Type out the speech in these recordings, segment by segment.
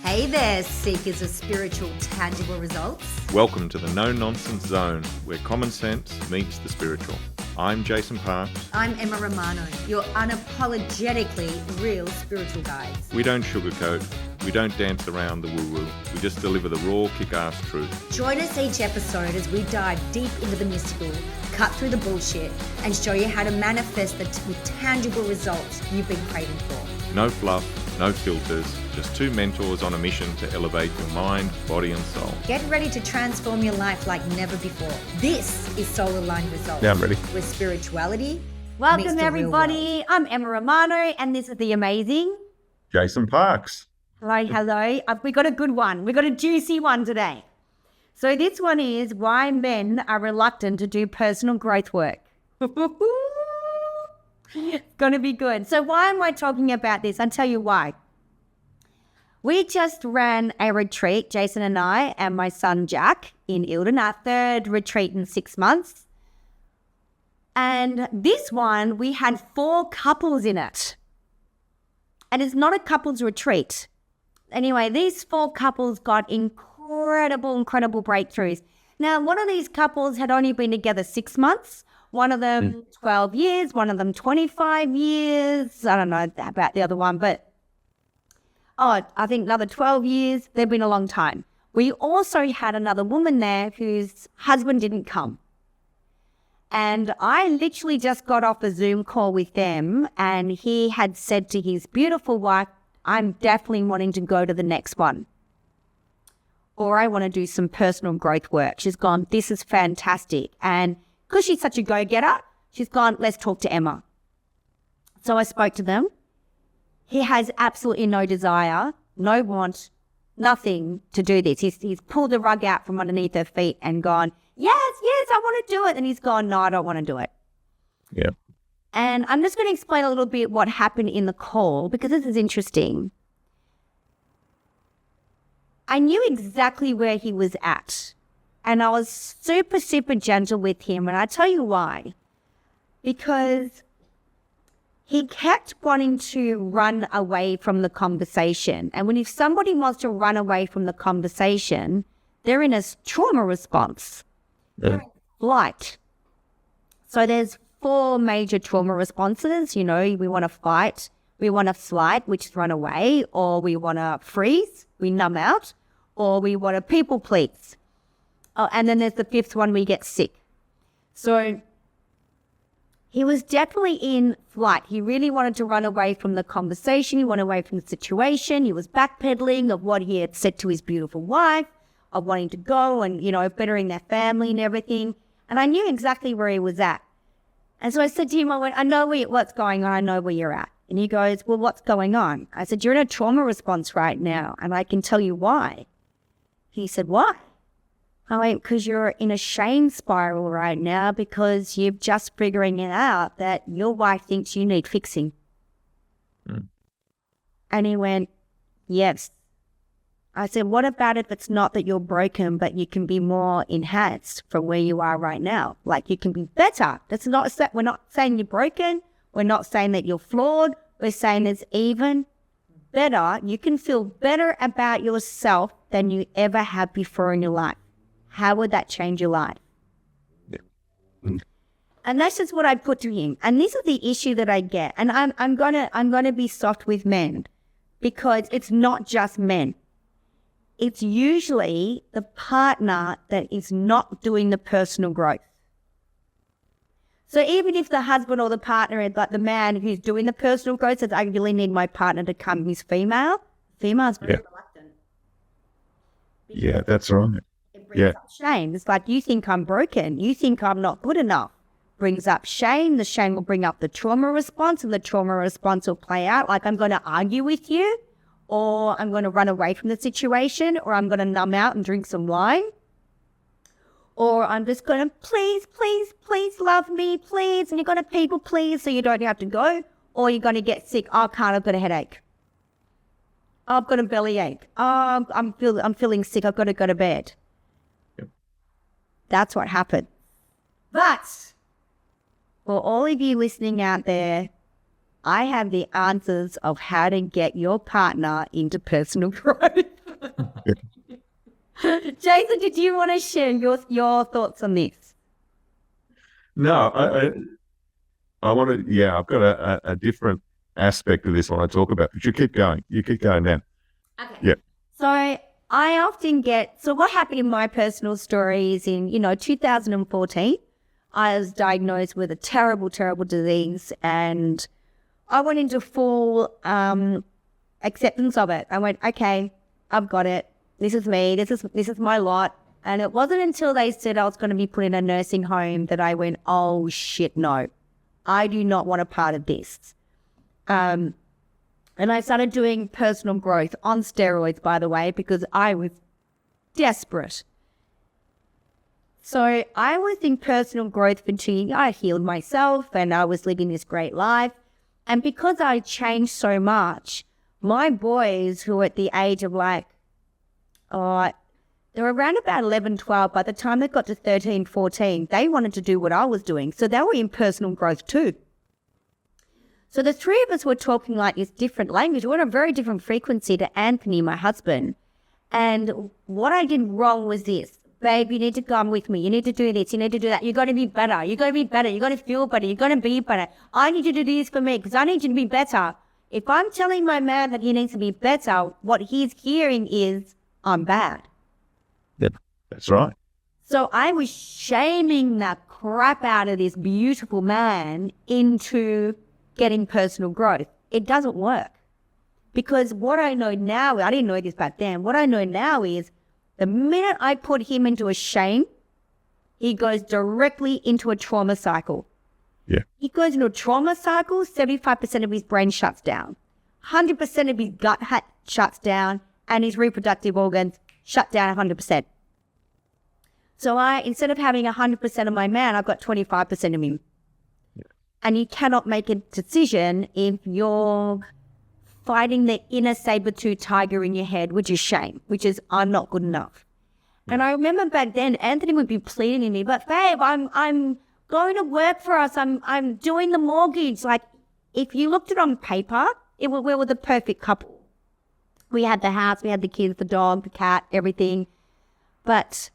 Hey there, seekers of spiritual, tangible results. Welcome to the No Nonsense Zone, where common sense meets the spiritual. I'm Jason Parks. I'm Emma Romano, your unapologetically real spiritual guides. We don't sugarcoat, we don't dance around the woo-woo, we just deliver the raw, kick-ass truth. Join us each episode as we dive deep into the mystical, cut through the bullshit, and show you how to manifest the tangible results you've been craving for. No fluff, no filters, just two mentors on a mission to elevate your mind, body and soul. Get ready to transform your life like never before. This is Soul Aligned Results. Yeah, I'm ready. Where spirituality meets Welcome the everybody. real world. I'm Emma Romano and this is the amazing. Jason Parks. Hello. We got a good one. We got a juicy one today. So this one is why men are reluctant to do personal growth work. It's going to be good. So why am I talking about this? I'll tell you why. We just ran a retreat, Jason and I and my son Jack in Ilden, our third retreat in 6 months. And this one, we had 4 couples in it. And it's not a couples retreat. Anyway, these 4 couples got incredible breakthroughs. Now, one of these couples had only been together 6 months. One of them 12 years, one of them 25 years. I don't know about the other one, but I think another 12 years. They've been a long time. We also had another woman there whose husband didn't come. And I literally just got off a Zoom call with them, and he had said to his beautiful wife, I'm definitely wanting to go to the next one. Or I want to do some personal growth work. She's gone, this is fantastic. And because she's such a go-getter, she's gone, let's talk to Emma. So I spoke to them. He has absolutely no desire, no want, nothing to do this. He's pulled the rug out from underneath her feet and gone, yes, I want to do it. And he's gone, no, I don't want to do it. Yeah. And I'm just going to explain a little bit what happened in the call because this is interesting. I knew exactly where he was at. And I was super gentle with him. And I tell you why. Because he kept wanting to run away from the conversation. And if somebody wants to run away from the conversation, they're in a trauma response. Yeah. Flight. So there's 4 major trauma responses. You know, we want to fight, we want to flight, which is run away, or we want to freeze, we numb out, or we want to people please. Oh, and then there's the 5th one, we get sick. So he was definitely in flight. He really wanted to run away from the conversation. He wanted away from the situation. He was backpedaling of what he had said to his beautiful wife, of wanting to go and, you know, bettering their family and everything. And I knew exactly where he was at. And so I said to him, I went, I know what's going on. I know where you're at. And he goes, well, what's going on? I said, you're in a trauma response right now, and I can tell you why. He said, why? I went, because you're in a shame spiral right now because you're just figuring it out that your wife thinks you need fixing. And he went, yes. I said, what about if it's not that you're broken, but you can be more enhanced from where you are right now? Like you can be better. We're not saying you're broken. We're not saying that you're flawed. We're saying it's even better. You can feel better about yourself than you ever have before in your life. How would that change your life? Yeah. And that's just what I put to him. And this is the issue that I get. And I'm gonna be soft with men because it's not just men. It's usually the partner that is not doing the personal growth. So even if the husband or the partner, like the man who's doing the personal growth says, I really need my partner to come, who's female's very reluctant. Yeah, that's right. It brings up shame. It's like, you think I'm broken. You think I'm not good enough. Brings up shame. The shame will bring up the trauma response, and the trauma response will play out like I'm going to argue with you, or I'm going to run away from the situation, or I'm going to numb out and drink some wine, or I'm just going to please love me, please, and you're going to people please so you don't have to go, or you're going to get sick. Oh, I can't, I've got a headache. Oh, I've got a bellyache. Oh, I'm feeling sick. I've got to go to bed. Yep. That's what happened. But for all of you listening out there, I have the answers of how to get your partner into personal growth. Jason, did you want to share your thoughts on this? No, I want to, I've got a different aspect of this I want to talk about, but you keep going. You keep going now. Okay. Yeah. So I often so what happened in my personal story is in, 2014, I was diagnosed with a terrible, terrible disease, and I went into full acceptance of it. I went, okay, I've got it. This is me. This is my lot. And it wasn't until they said I was going to be put in a nursing home that I went, oh shit, no, I do not want a part of this. And I started doing personal growth on steroids, by the way, because I was desperate. So I was in personal growth for 2 years. I healed myself and I was living this great life. And because I changed so much, my boys who were at the age of they were around about 11, 12. By the time they got to 13, 14, they wanted to do what I was doing. So they were in personal growth too. So the three of us were talking like this different language. We were on a very different frequency to Anthony, my husband. And what I did wrong was this. Babe, you need to come with me. You need to do this. You need to do that. You got to be better. You got to be better. You got to feel better. You got to be better. I need you to do this for me because I need you to be better. If I'm telling my man that he needs to be better, what he's hearing is, I'm bad. Yep, that's right. So I was shaming the crap out of this beautiful man into getting personal growth. It doesn't work. Because what I know now, I didn't know this back then, what I know now is the minute I put him into a shame, he goes directly into a trauma cycle. Yeah. He goes into a trauma cycle, 75% of his brain shuts down. 100% of his gut shuts down, and his reproductive organs shut down 100%. So instead of having 100% of my man, I've got 25% of him. Yeah. And you cannot make a decision if you're fighting the inner saber-tooth tiger in your head, which is shame, which is I'm not good enough. Yeah. And I remember back then, Anthony would be pleading to me, but babe, I'm going to work for us. I'm doing the mortgage. Like, if you looked at it on paper, we were the perfect couple. We had the house, we had the kids, the dog, the cat, everything. But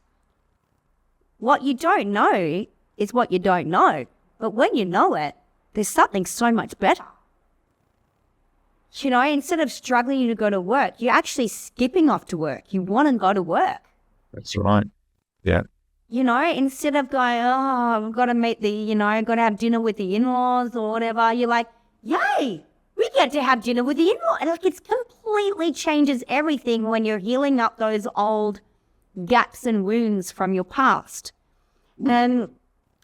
what you don't know is what you don't know. But when you know it, there's something so much better. Instead of struggling to go to work, you're actually skipping off to work. You want to go to work. That's right. Yeah. Instead of going, oh, I've got to meet I've got to have dinner with the in-laws or whatever, you're like, yay, we get to have dinner with the in-laws. And it completely changes everything when you're healing up those old gaps and wounds from your past. And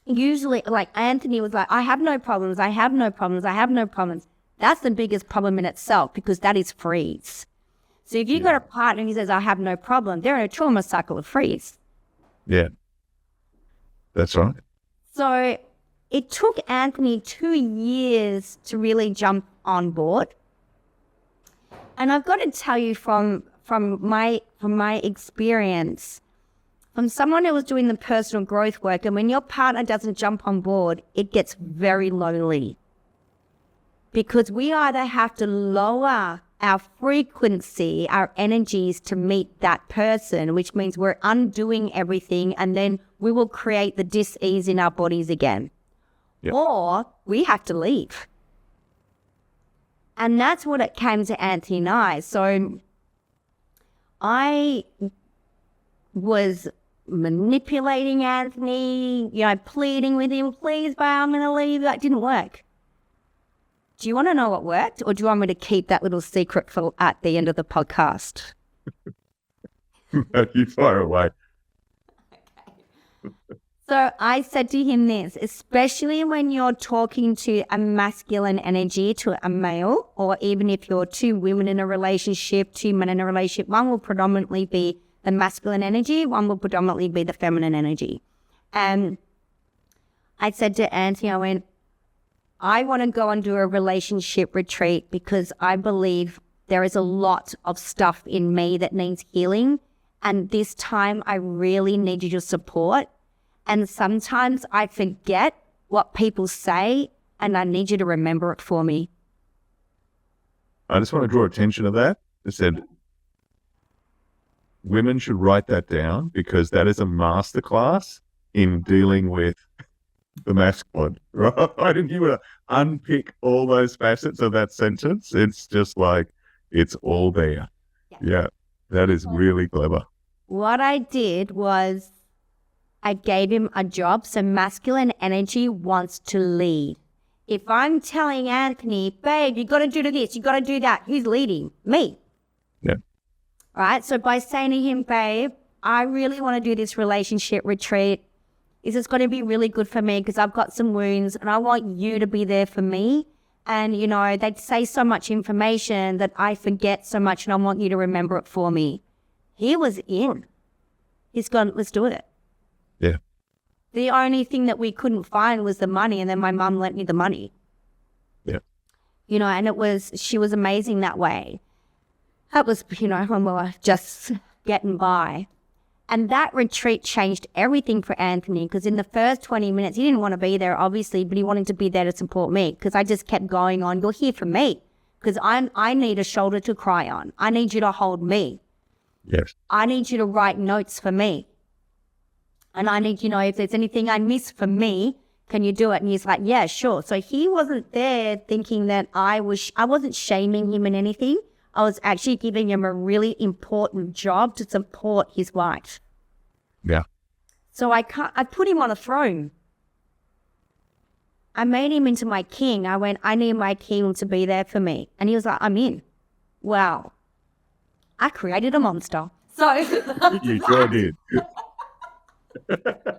usually, like Anthony was like, I have no problems. That's the biggest problem in itself because that is freeze. So if you've got a partner who says, I have no problem, they're in a trauma cycle of freeze. Yeah. That's right. So it took Anthony 2 years to really jump on board. And I've got to tell you from my experience, from someone who was doing the personal growth work, and when your partner doesn't jump on board, it gets very lonely. Because we either have to lower our frequency, our energies to meet that person, which means we're undoing everything, and then we will create the dis-ease in our bodies again. Yep. Or we have to leave. And that's what it came to Anthony and I. So I was manipulating Anthony, pleading with him, please, babe, I'm going to leave. That didn't work. Do you want to know what worked, or do you want me to keep that little secret for at the end of the podcast? You fire away. Okay. So I said to him this, especially when you're talking to a masculine energy, to a male, or even if you're two women in a relationship, two men in a relationship, one will predominantly be the masculine energy, one will predominantly be the feminine energy. And I said to Anthony, I went, I want to go and do a relationship retreat because I believe there is a lot of stuff in me that needs healing. And this time I really need your support. And sometimes I forget what people say and I need you to remember it for me. I just want to draw attention to that. I said, women should write that down because that is a masterclass in dealing with the masculine, right? And you would unpick all those facets of that sentence. It's just like, it's all there. Yeah, that is really clever. What I did was I gave him a job. So masculine energy wants to lead. If I'm telling Anthony, babe, you got to do this, you got to do that, who's leading? Me. Yeah. All right. So by saying to him, babe, I really want to do this relationship retreat. Is it's going to be really good for me because I've got some wounds and I want you to be there for me. And, you know, they'd say so much information that I forget so much and I want you to remember it for me. He was in. He's gone, let's do it. Yeah. The only thing that we couldn't find was the money, and then my mum lent me the money. Yeah. You know, and she was amazing that way. That was, you know, when we were just getting by. And that retreat changed everything for Anthony because in the first 20 minutes, he didn't want to be there, obviously, but he wanted to be there to support me because I just kept going on, you're here for me because I need a shoulder to cry on. I need you to hold me. Yes. I need you to write notes for me. And I need, you know, if there's anything I miss for me, can you do it? And he's like, yeah, sure. So he wasn't there thinking that I wasn't shaming him in anything. I was actually giving him a really important job to support his wife. Yeah. So I put him on a throne. I made him into my king. I went, I need my king to be there for me. And he was like, I'm in. Wow. I created a monster. So You sure did.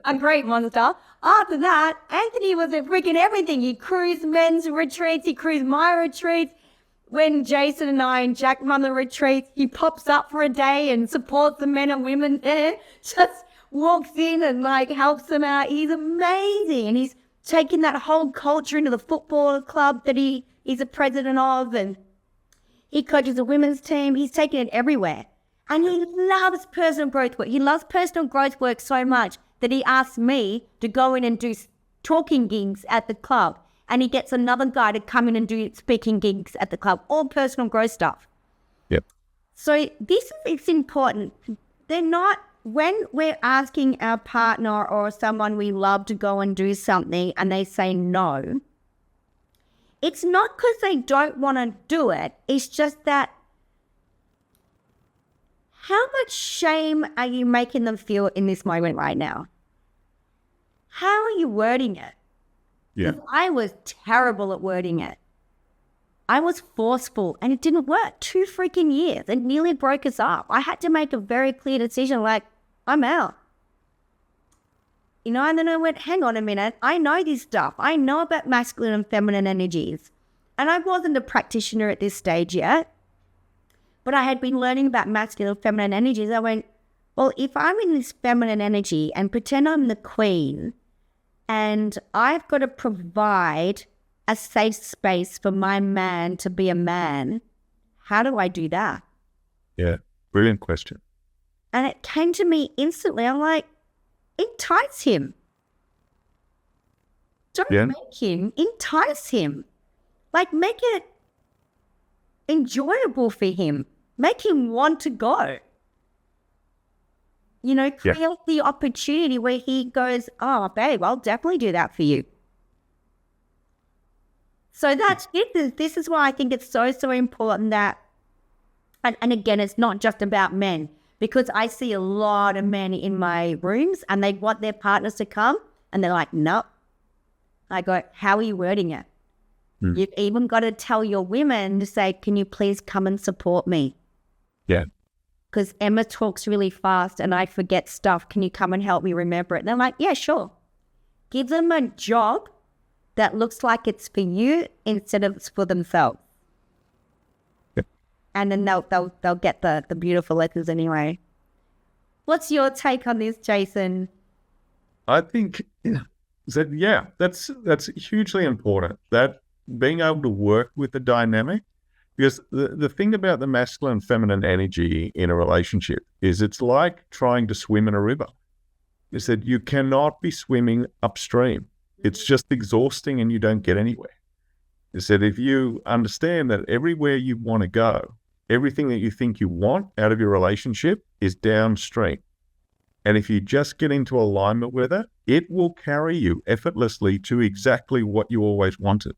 a great monster. After that, Anthony was at freaking everything. He cruised men's retreats. He cruised my retreats. When Jason and I and Jack run the retreats, he pops up for a day and supports the men and women there. Just walks in and like helps them out. He's amazing. And he's taken that whole culture into the football club that he's a president of, and he coaches a women's team. He's taken it everywhere. And he loves personal growth work. He loves personal growth work so much that he asks me to go in and do talking gigs at the club. And he gets another guy to come in and do speaking gigs at the club, all personal growth stuff. Yep. So it's important. They're not, when we're asking our partner or someone we love to go and do something and they say no, it's not because they don't want to do it. It's just that how much shame are you making them feel in this moment right now? How are you wording it? Yeah. I was terrible at wording it. I was forceful and it didn't work. 2 freaking years. It nearly broke us up. I had to make a very clear decision like, I'm out. You know, and then I went, hang on a minute. I know this stuff. I know about masculine and feminine energies. And I wasn't a practitioner at this stage yet. But I had been learning about masculine and feminine energies. I went, well, if I'm in this feminine energy and pretend I'm the queen, and I've got to provide a safe space for my man to be a man, how do I do that? Yeah. Brilliant question. And it came to me instantly. I'm like, entice him. Don't make him, entice him. Like, make it enjoyable for him. Make him want to go. You know, create the opportunity where he goes, oh, babe, I'll definitely do that for you. So that's it. This is why I think it's so, so important that, and again, it's not just about men, because I see a lot of men in my rooms and they want their partners to come and they're like, nope. I go, how are you wording it? You've even got to tell your women to say, can you please come and support me? Yeah. Because Emma talks really fast and I forget stuff. Can you come and help me remember it? And they're like, yeah, sure. Give them a job that looks like it's for you instead of it's for themselves. Yep. And then they'll get the beautiful letters anyway. What's your take on this, Jason? I think that, that's hugely important. That being able to work with the dynamic. Because the thing about the masculine and feminine energy in a relationship is it's like trying to swim in a river. Is that you cannot be swimming upstream. It's just exhausting and you don't get anywhere. Is that if you understand that everywhere you want to go, everything that you think you want out of your relationship is downstream. And if you just get into alignment with it, it will carry you effortlessly to exactly what you always wanted.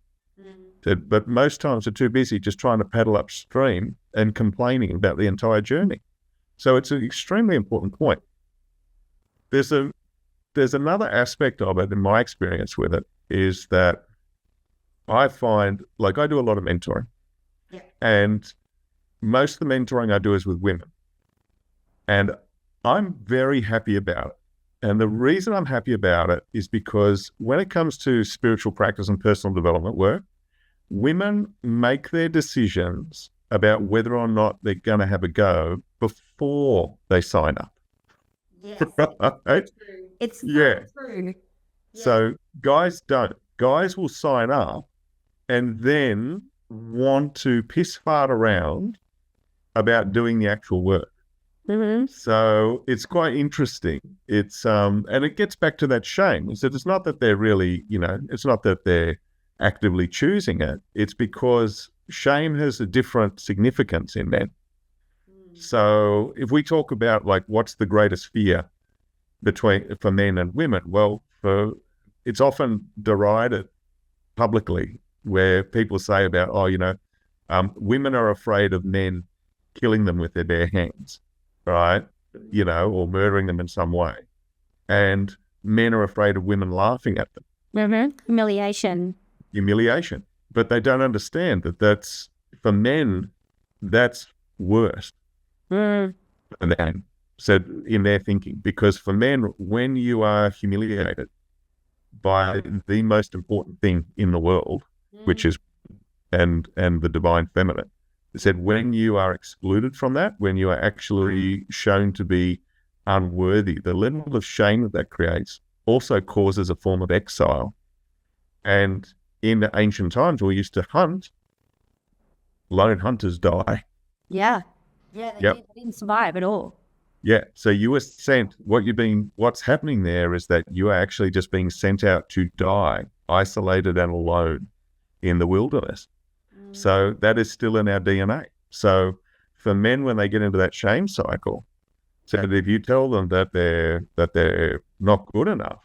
But most times they're too busy just trying to paddle upstream and complaining about the entire journey. So it's an extremely important point. There's another aspect of it in my experience with it is that I find, like I do a lot of mentoring. Yeah. And most of the mentoring I do is with women. And I'm very happy about it. And the reason I'm happy about it is because when it comes to spiritual practice and personal development work, women make their decisions about whether or not they're going to have a go before they sign up. Yes. Right? It's so Yeah. true. So guys don't. Guys will sign up and then want to piss fart around about doing the actual work. Mm-hmm. So it's quite interesting. It's and it gets back to that shame. Is that it's not that they're really, it's not that they're actively choosing it. It's because shame has a different significance in men. So if we talk about like what's the greatest fear for men and women, well, it's often derided publicly where people say about, women are afraid of men killing them with their bare hands, right? Or murdering them in some way. And men are afraid of women laughing at them. Mm-hmm. Humiliation. But they don't understand that's, for men, that's worse than them, said in their thinking. Because for men, when you are humiliated by the most important thing in the world, which is, and the divine feminine, it said when you are excluded from that, when you are actually shown to be unworthy, the level of shame that creates also causes a form of exile. And in the ancient times, we used to hunt. Lone hunters die. Yeah. Yeah, they didn't survive at all. Yeah. So you were sent, what's happening there is that you are actually just being sent out to die, isolated and alone in the wilderness. So that is still in our DNA. So for men, when they get into that shame cycle, so if you tell them that they're not good enough,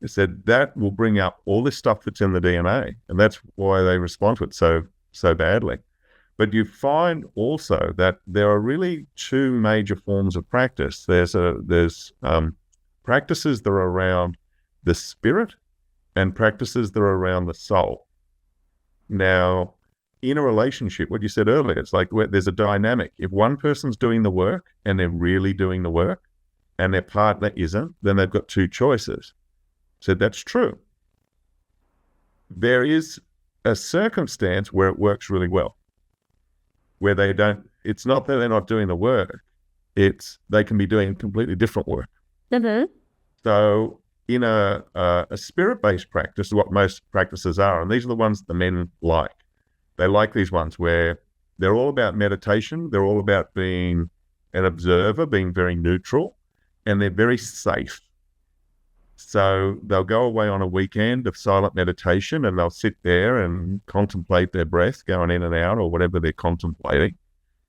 it said that will bring up all this stuff that's in the DNA, and that's why they respond to it so badly. But you find also that there are really two major forms of practice. There's practices that are around the spirit and practices that are around the soul. Now, in a relationship, what you said earlier, it's like there's a dynamic. If one person's doing the work and they're really doing the work and their partner isn't, then they've got two choices. So that's true. There is a circumstance where it works really well, where it's not that they're not doing the work, it's they can be doing completely different work. Mm-hmm. So in a spirit-based practice, what most practices are, and these are the ones that the men like. They like these ones where they're all about meditation, they're all about being an observer, being very neutral, and they're very safe. So they'll go away on a weekend of silent meditation and they'll sit there and contemplate their breath going in and out or whatever they're contemplating.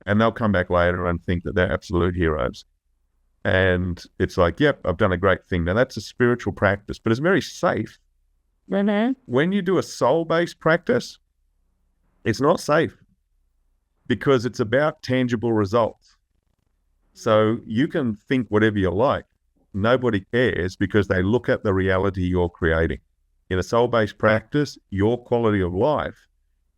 And they'll come back later and think that they're absolute heroes. And it's like, yep, I've done a great thing. Now that's a spiritual practice, but it's very safe. Mm-hmm. When you do a soul-based practice, it's not safe because it's about tangible results. So you can think whatever you like. Nobody cares because they look at the reality you're creating. In a soul-based practice, your quality of life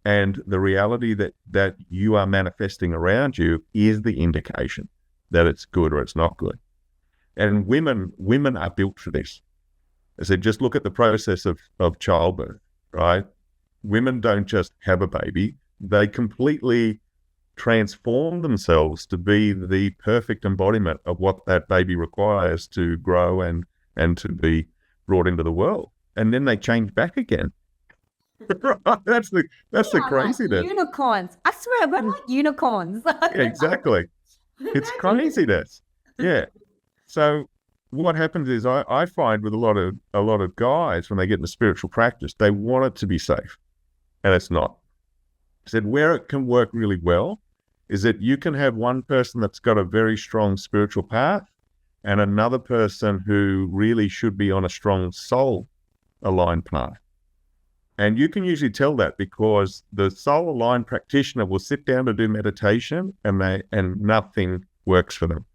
and the reality that you are manifesting around you is the indication that it's good or it's not good. And women are built for this. I said, just look at the process of childbirth, right? Women don't just have a baby. They completely transform themselves to be the perfect embodiment of what that baby requires to grow and to be brought into the world. And then they change back again. That's the craziness. Like unicorns. I swear, we're like unicorns. Exactly. It's craziness. Yeah. So what happens is I find with a lot of guys when they get into spiritual practice, they want it to be safe. And it's not. I said where it can work really well is that you can have one person that's got a very strong spiritual path and another person who really should be on a strong soul aligned path. And you can usually tell that because the soul aligned practitioner will sit down to do meditation and nothing works for them.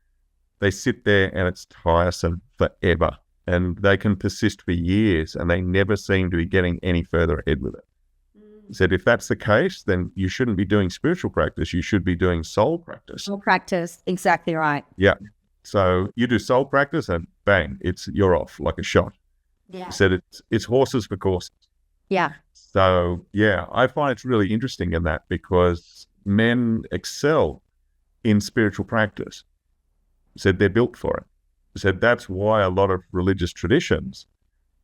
They sit there and it's tiresome forever, and they can persist for years and they never seem to be getting any further ahead with it. Said if that's the case, then you shouldn't be doing spiritual practice. You should be doing soul practice. Soul practice, exactly right. Yeah. So you do soul practice and bang, you're off like a shot. Yeah. Said it's horses for courses. Yeah. So yeah, I find it's really interesting in that because men excel in spiritual practice. Said they're built for it. Said that's why a lot of religious traditions,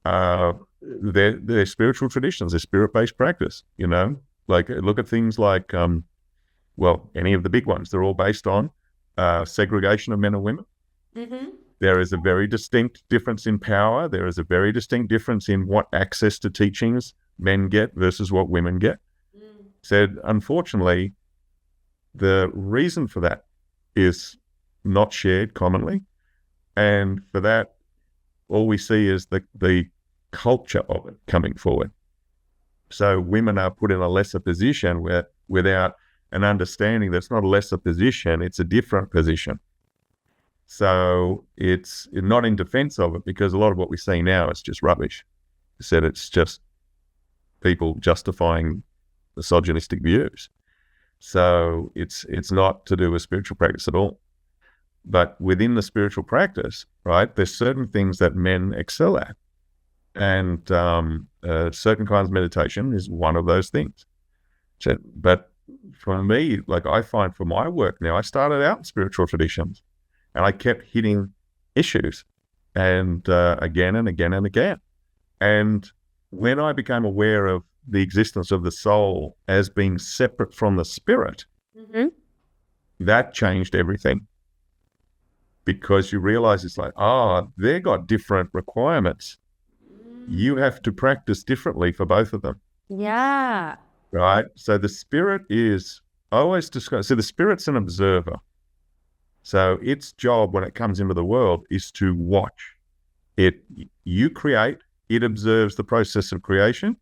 they're spiritual traditions, they're spirit-based practice, you know? Like look at things like, any of the big ones, they're all based on segregation of men and women. Mm-hmm. There is a very distinct difference in power. There is a very distinct difference in what access to teachings men get versus what women get. Said, unfortunately, the reason for that is not shared commonly. And for that, all we see is the culture of it coming forward. So women are put in a lesser position without an understanding that's not a lesser position, it's a different position. So it's not in defense of it because a lot of what we see now is just rubbish. I said it's just people justifying misogynistic views. So it's not to do with spiritual practice at all. But within the spiritual practice, right, there's certain things that men excel at. And certain kinds of meditation is one of those things. So, but for me, like I find for my work now, I started out in spiritual traditions and I kept hitting issues and again and again and again. And when I became aware of the existence of the soul as being separate from the spirit, that changed everything. Because you realize it's like, they got different requirements. You have to practice differently for both of them. Yeah. Right? So the spirit is, I always describe, so the spirit's an observer. So its job when it comes into the world is to watch. You create, it observes the process of creation,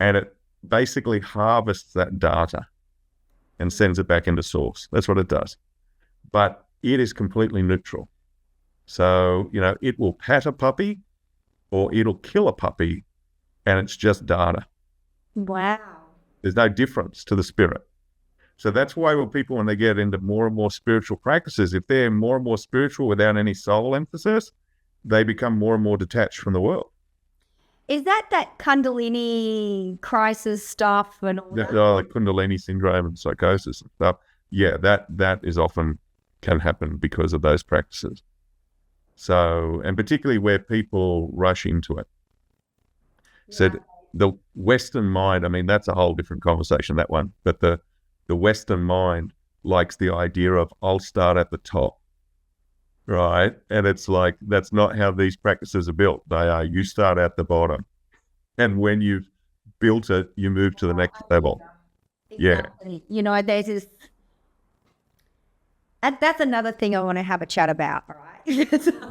and it basically harvests that data and sends it back into source. That's what it does. But it is completely neutral. So, it will pat a puppy or it'll kill a puppy and it's just data. Wow. There's no difference to the spirit. So that's why when they get into more and more spiritual practices, if they're more and more spiritual without any soul emphasis, they become more and more detached from the world. Is that Kundalini crisis stuff and all that? Like Kundalini syndrome and psychosis and stuff. Yeah, that is often can happen because of those practices. So, and particularly where people rush into it. So the Western mind, I mean, that's a whole different conversation, that one. But the Western mind likes the idea of, I'll start at the top, right? And it's like, that's not how these practices are built. They are, you start at the bottom. And when you've built it, you move to the next level. Exactly. Yeah. There's this, that's another thing I want to have a chat about, all right?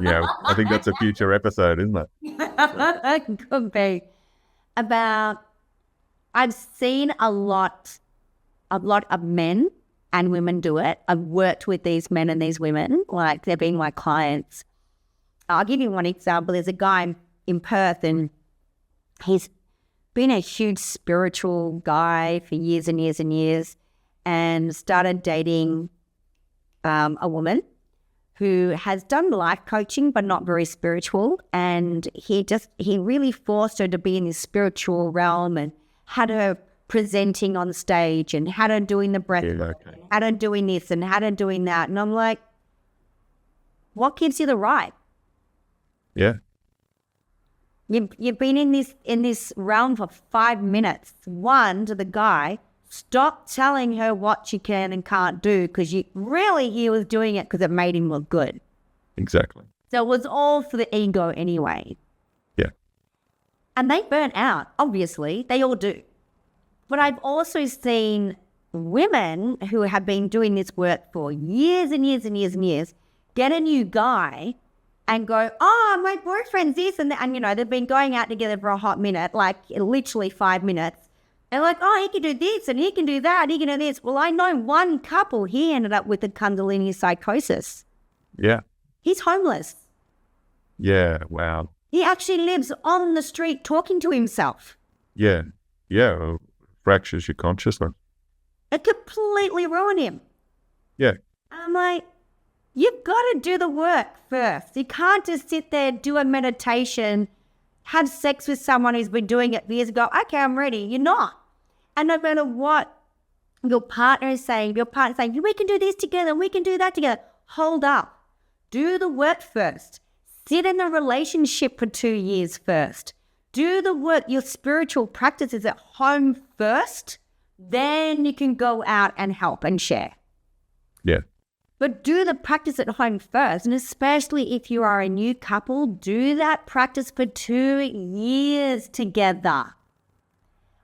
Yeah, I think that's a future episode, isn't it? It could be. I've seen a lot of men and women do it. I've worked with these men and these women, like they've been my clients. I'll give you one example. There's a guy in Perth and he's been a huge spiritual guy for years and years and years and started dating a woman who has done life coaching but not very spiritual, and he really forced her to be in this spiritual realm and had her presenting on stage and had her doing the breath, had her doing this and had her doing that, and I'm like, what gives you the right? Yeah, you've been in this realm for 5 minutes. One, to the guy, stop telling her what she can and can't do, because he was doing it because it made him look good. Exactly. So it was all for the ego anyway. Yeah. And they burn out, obviously. They all do. But I've also seen women who have been doing this work for years and years and years and years get a new guy and go, oh, my boyfriend's this and that. And, they've been going out together for a hot minute, like literally 5 minutes. And like, oh, he can do this and he can do that, he can do this. Well, I know one couple, he ended up with a Kundalini psychosis. Yeah. He's homeless. Yeah. Wow. He actually lives on the street talking to himself. Yeah. Yeah. Fractures your consciousness. It completely ruined him. Yeah. And I'm like, you've got to do the work first. You can't just sit there, do a meditation, have sex with someone who's been doing it for years and go, okay, I'm ready. You're not. And no matter what your partner is saying, we can do this together, we can do that together. Hold up. Do the work first. Sit in a relationship for 2 years first. Do the work, your spiritual practices at home first. Then you can go out and help and share. Yeah. But do the practice at home first. And especially if you are a new couple, do that practice for 2 years together.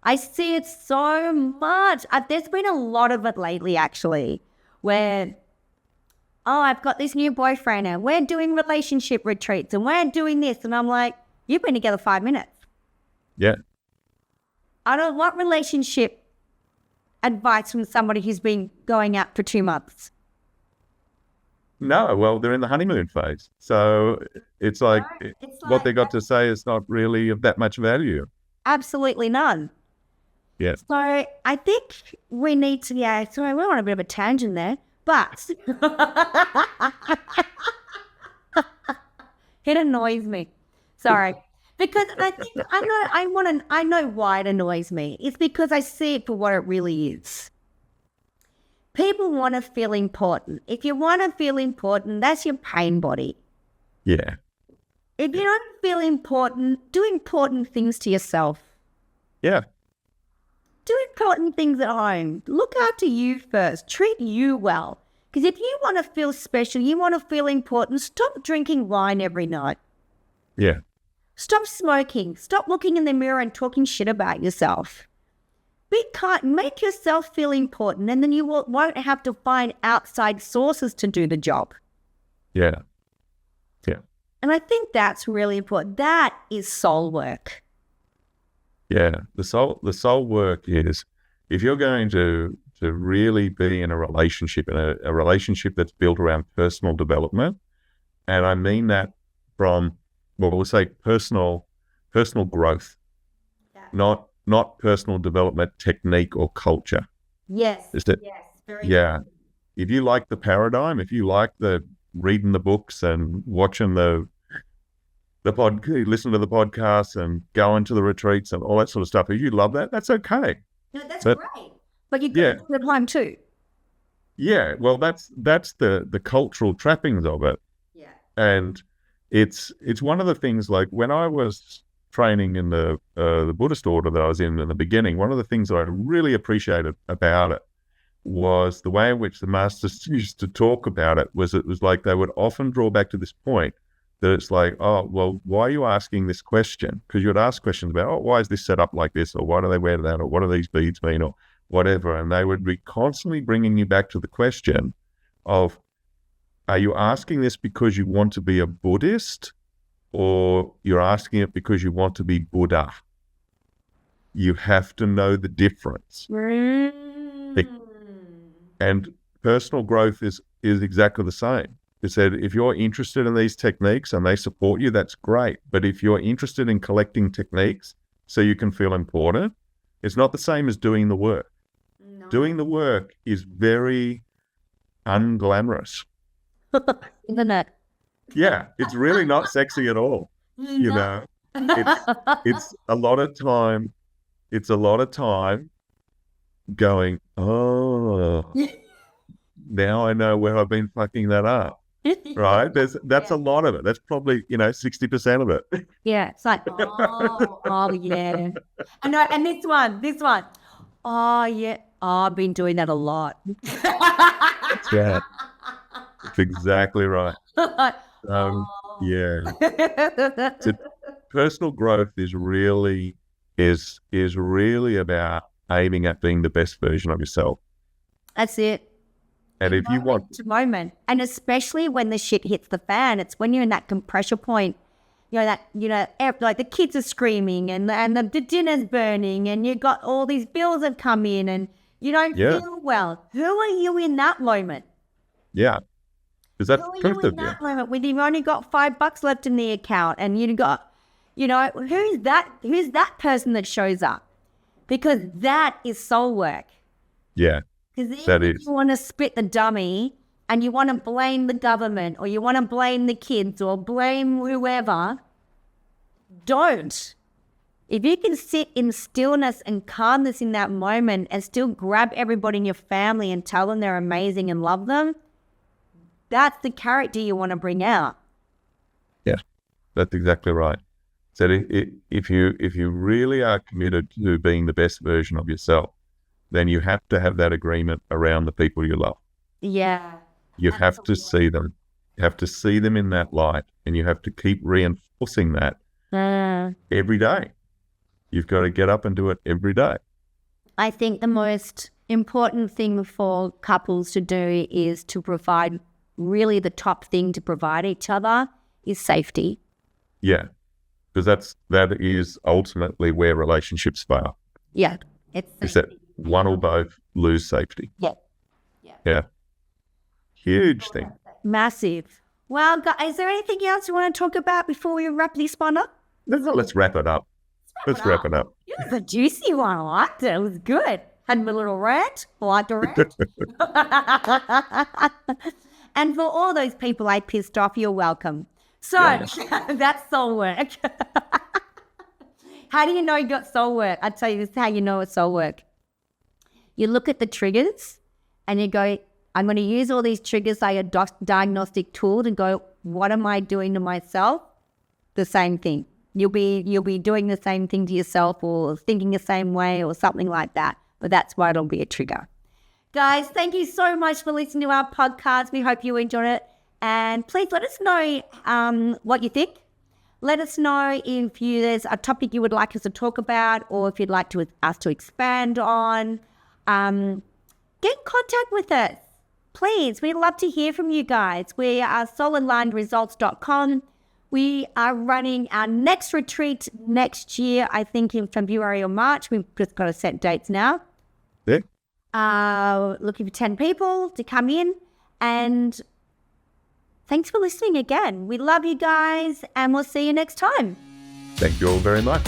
I see it so much. There's been a lot of it lately, actually, where, oh, I've got this new boyfriend and we're doing relationship retreats and we're doing this. And I'm like, you've been together 5 minutes. Yeah. I don't want relationship advice from somebody who's been going out for 2 months. No, well, they're in the honeymoon phase. So it's like, what they got to say is not really of that much value. Absolutely none. Yeah. So I think we need to, sorry, we're on a bit of a tangent there, but it annoys me. Sorry. Because I think I know why it annoys me. It's because I see it for what it really is. People want to feel important. If you want to feel important, that's your pain body. Yeah. If you don't feel important, do important things to yourself. Yeah. Do important things at home. Look after you first. Treat you well. Because if you want to feel special, you want to feel important, stop drinking wine every night. Yeah. Stop smoking. Stop looking in the mirror and talking shit about yourself. Be kind. Make yourself feel important, and then you won't have to find outside sources to do the job. Yeah. Yeah. And I think that's really important. That is soul work. Yeah. The soul work is, if you're going to really be in a relationship, a relationship that's built around personal development, and I mean that from, well, we'll say personal growth, not personal development technique or culture. Yes. Is that, yes. Very yeah. If you like the paradigm, if you like the reading the books and watching listen to the podcasts and going to the retreats and all that sort of stuff, if you love that, that's okay. No, that's great. But you got to do it at home too. Yeah. Well, that's the cultural trappings of it. Yeah. And it's one of the things, like when I was training in the Buddhist order that I was in the beginning, one of the things that I really appreciated about it was the way in which the masters used to talk about it. It was like they would often draw back to this point that it's like, oh, well, why are you asking this question? Because you would ask questions about, oh, why is this set up like this? Or why do they wear that? Or what do these beads mean? Or whatever. And they would be constantly bringing you back to the question of, are you asking this because you want to be a Buddhist, or you're asking it because you want to be Buddha? You have to know the difference. And personal growth is exactly the same. It said, if you're interested in these techniques and they support you, that's great. But if you're interested in collecting techniques so you can feel important, it's not the same as doing the work. No. Doing the work is very unglamorous. Isn't it? Yeah, it's really not sexy at all. You know, it's a lot of time. It's a lot of time going, oh, now I know where I've been fucking that up. Right? That's a lot of it. That's probably, 60% of it. Yeah. It's like, oh yeah. And this one. Oh yeah. Oh, I've been doing that a lot. That's right. That's exactly right. Yeah. So personal growth is really about aiming at being the best version of yourself. That's it. And if you want, To moment, and especially when the shit hits the fan, it's when you're in that compression point. Like the kids are screaming and the dinner's burning and you got all these bills have come in and you don't feel well. Who are you in that moment? yeah, because that's Who are you proof in of you. that moment when you've only got $5 left in the account and you got, who's that person that shows up? Because that is soul work. Yeah, Because that if is. you want to spit the dummy and you want to blame the government or you want to blame the kids or blame whoever, don't. If you can sit in stillness and calmness in that moment and still grab everybody in your family and tell them they're amazing and love them, that's the character you want to bring out. Yeah, that's exactly right. So if you really are committed to being the best version of yourself, then you have to have that agreement around the people you love. Yeah. You have to see them. You have to see them in that light, and you have to keep reinforcing that every day. You've got to get up and do it every day. I think the most important thing for couples to do is to provide, really the top thing to provide each other is safety. Yeah, because that is ultimately where relationships fail. Yeah. Is that one or both lose safety. Yeah. Huge thing. Massive. Well, guys, is there anything else you want to talk about before we wrap this one up? Let's wrap it up. Let's wrap it up. It was a juicy one. I liked it. It was good. Had my little rant. I liked the rant. And for all those people I pissed off, you're welcome. So that's soul work. How do you know you got soul work? I tell you, this is how you know it's soul work. You look at the triggers and you go, I'm going to use all these triggers like a diagnostic tool to go, what am I doing to myself? The same thing. You'll be doing the same thing to yourself or thinking the same way or something like that. But that's why it'll be a trigger. Guys, thank you so much for listening to our podcast. We hope you enjoyed it. And please let us know what you think. Let us know if there's a topic you would like us to talk about or if you'd like us to expand on. Get in contact with us. Please, we'd love to hear from you guys. We are soulalignedresults.com. We are running our next retreat next year, I think in February or March. We've just got to set dates now. Yeah. Looking for 10 people to come in. And thanks for listening again. We love you guys and we'll see you next time. Thank you all very much.